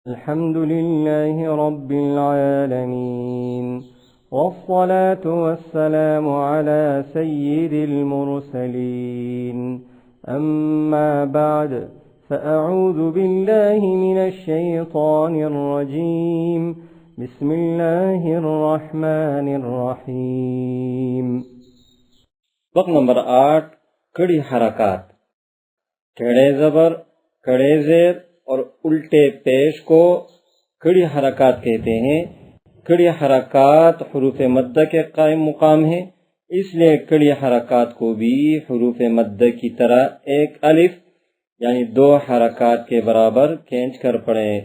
الحمد لله رب العالمين والصلاة والسلام على سيد المرسلين أما بعد فأعوذ بالله من الشيطان الرجيم بسم الله الرحمن الرحيم. سبق نمبر 8 کڑی حرکات. کھڑے زبر، کھڑے زیر اور الٹے پیش کو کڑی حرکات کہتے ہیں. کڑی حرکات حروف مدہ کے قائم مقام ہیں، اس لیے کڑی حرکات کو بھی حروف مدہ کی طرح ایک الف یعنی 2 حرکات کے برابر کھینچ کر پڑھیں.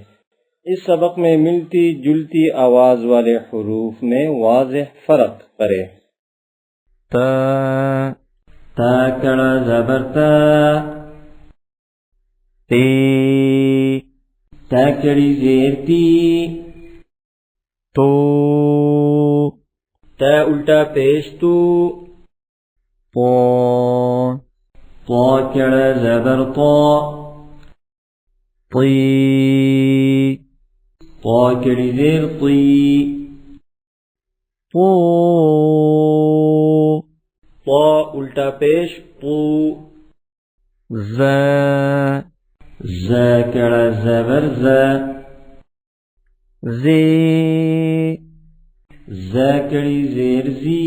اس سبق میں ملتی جلتی آواز والے حروف میں واضح فرق کریں. تا تا کڑا زبر تا. تی تا کڑی زیر تی. تو تا الٹا پیش تو. پو طا کڑا زبر طا. طی طا کڑی زیر طی. طو طا الٹا پیش طو. زا زا کڑا زبر زا. زی زا کڑی زیر زی.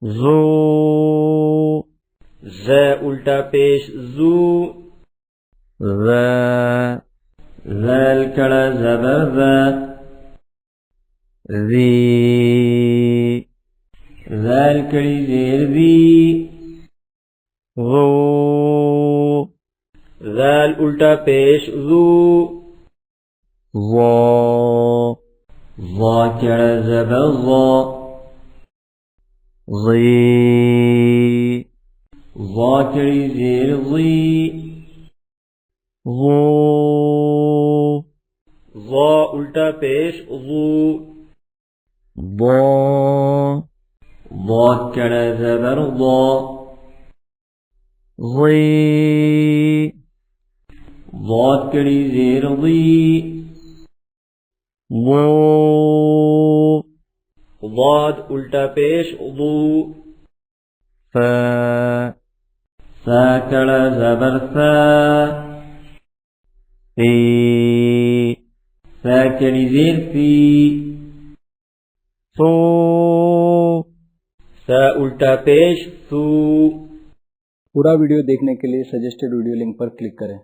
زو زا الٹا پیش زو. ذا ذال کڑا زبر ذا. ذی ذال کڑی زیر ذی. ذو ذال الٹا پیش ذو. ظا ظا کڑا زبر ظا. ظی ظا کڑی زیر ظی. ظو ظا الٹا پیش ظو. ضا ضا کڑا زبر ضا. ضی ضاد کڑی زیر ضی. ضو ضاد الٹا پیش ضو. فا فا کڑا زبر فا. فی فا کڑی زیر فی. سو فا الٹا پیش سو. پورا ویڈیو دیکھنے کے لیے سجیسٹڈ ویڈیو لنک پر کلک کریں.